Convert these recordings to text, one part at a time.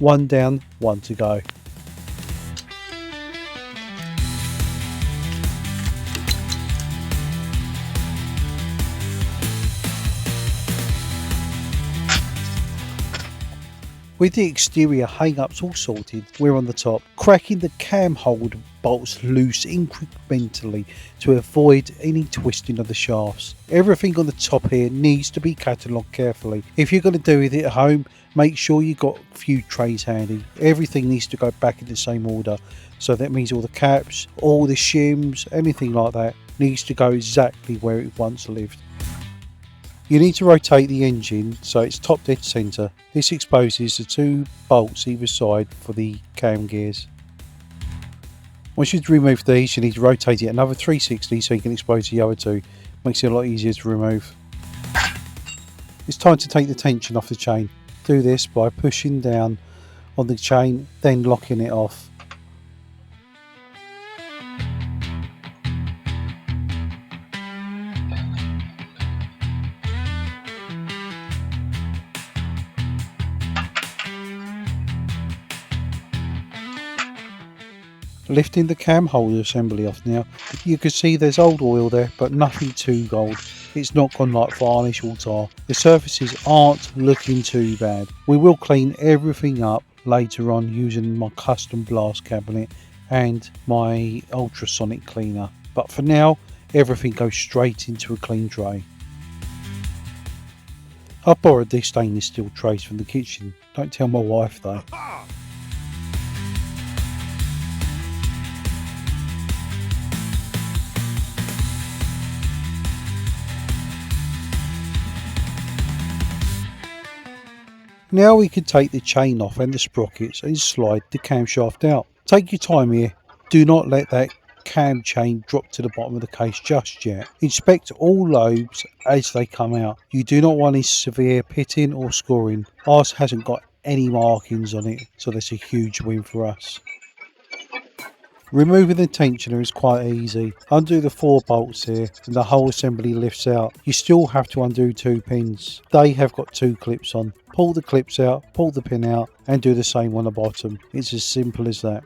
One down, one to go. With the exterior hang-ups all sorted, we're on the top, cracking the cam hold bolts loose incrementally to avoid any twisting of the shafts. Everything on the top here needs to be catalogued carefully. If you're going to do it at home, make sure you've got a few trays handy. Everything needs to go back in the same order. So that means all the caps, all the shims, anything like that needs to go exactly where it once lived. You need to rotate the engine so it's top dead centre. This exposes the two bolts either side for the cam gears. Once you've removed these, you need to rotate it another 360 so you can expose the other two. Makes it a lot easier to remove. It's time to take the tension off the chain. Do this by pushing down on the chain, then locking it off. Lifting the cam holder assembly off now, you can see there's old oil there but nothing too gold. It's not gone like varnish or tar. The surfaces aren't looking too bad. We will clean everything up later on using my custom blast cabinet and my ultrasonic cleaner, but for now everything goes straight into a clean tray. I borrowed these stainless steel trays from the kitchen, don't tell my wife though. Now we can take the chain off and the sprockets and slide the camshaft out. Take your time here, do not let that cam chain drop to the bottom of the case just yet. Inspect all lobes as they come out. You do not want any severe pitting or scoring. Ours hasn't got any markings on it, so that's a huge win for us. Removing the tensioner is quite easy. Undo the 4 bolts here and the whole assembly lifts out. You still have to undo 2 pins. They have got 2 clips on. Pull the clips out, pull the pin out and do the same on the bottom. It's as simple as that.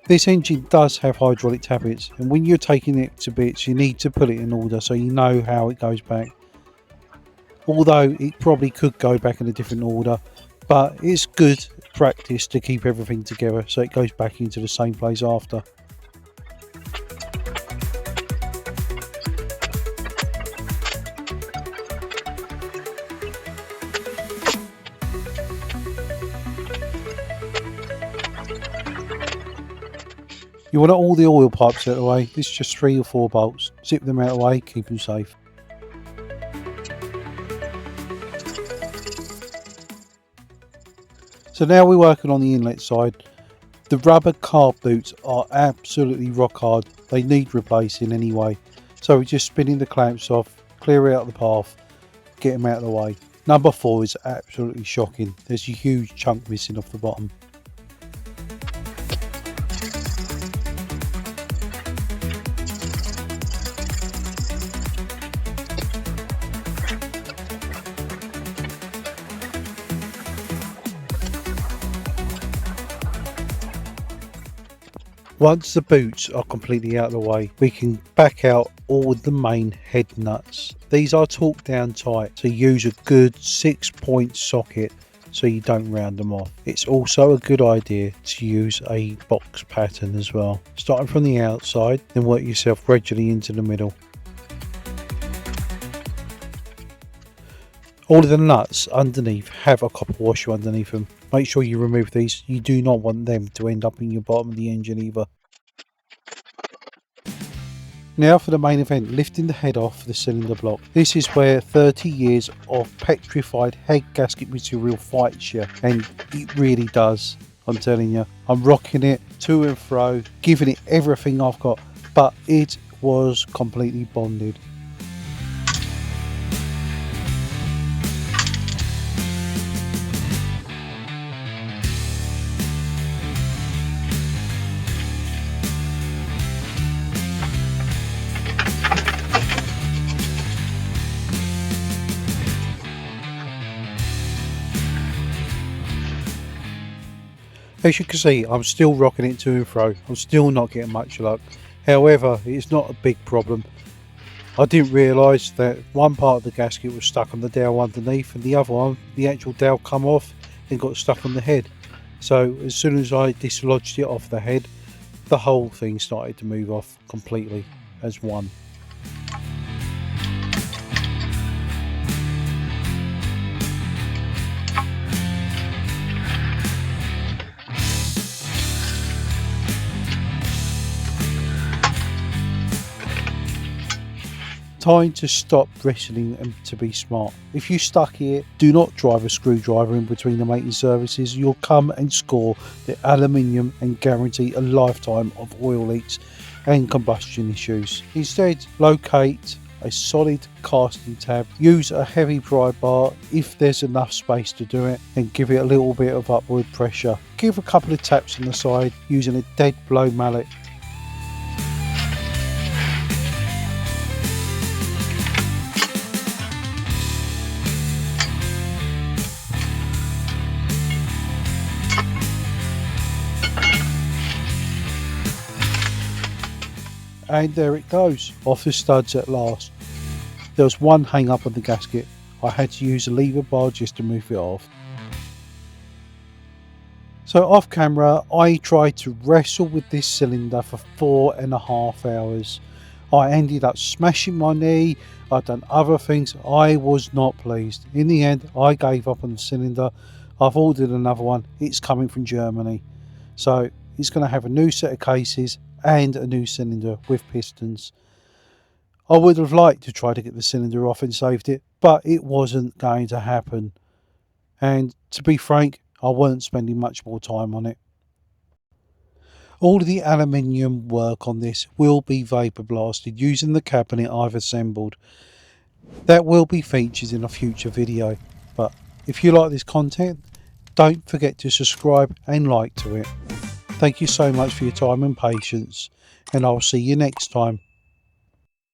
This engine does have hydraulic tappets, and when you're taking it to bits you need to put it in order so you know how it goes back. Although it probably could go back in a different order, but it's good practice to keep everything together so it goes back into the same place after. You want all the oil pipes out of the way. This is just 3 or 4 bolts. Zip them out of the way, keep them safe. So now we're working on the inlet side. The rubber carb boots are absolutely rock hard. They need replacing anyway. So we're just spinning the clamps off, clear out the path, get them out of the way. Number 4 is absolutely shocking. There's a huge chunk missing off the bottom. Once the boots are completely out of the way, we can back out all the main head nuts. These are torqued down tight, so use a good 6-point socket so you don't round them off. It's also a good idea to use a box pattern as well. Starting from the outside, then work yourself gradually into the middle. All of the nuts underneath have a copper washer underneath them. Make sure you remove these. You do not want them to end up in your bottom of the engine either. Now for the main event, lifting the head off the cylinder block. This is where 30 years of petrified head gasket material fights you, and it really does. I'm telling you, I'm rocking it to and fro, giving it everything I've got, but it was completely bonded. As you can see, I'm still rocking it to and fro. I'm still not getting much luck. However, it's not a big problem. I didn't realise that one part of the gasket was stuck on the dowel underneath, and the other one, the actual dowel come off and got stuck on the head. So as soon as I dislodged it off the head, the whole thing started to move off completely as one. Time to stop wrestling and to be smart. If you stuck here, do not drive a screwdriver in between the mating services. You'll come and score the aluminium and guarantee a lifetime of oil leaks and combustion issues. Instead, locate a solid casting tab, use a heavy pry bar if there's enough space to do it, and give it a little bit of upward pressure. Give a couple of taps on the side using a dead blow mallet. And there it goes, off the studs at last. There was one hang up on the gasket. I had to use a lever bar just to move it off. So off camera, I tried to wrestle with this cylinder for 4.5 hours. I ended up smashing my knee. I've done other things. I was not pleased. In the end, I gave up on the cylinder. I've ordered another one. It's coming from Germany. So it's going to have a new set of cases and a new cylinder with pistons. I would have liked to try to get the cylinder off and saved it, but it wasn't going to happen. And to be frank, I weren't spending much more time on it. All of the aluminium work on this will be vapor blasted using the cabinet I've assembled. That will be featured in a future video. But if you like this content, don't forget to subscribe and like to it. Thank you so much for your time and patience, and I'll see you next time.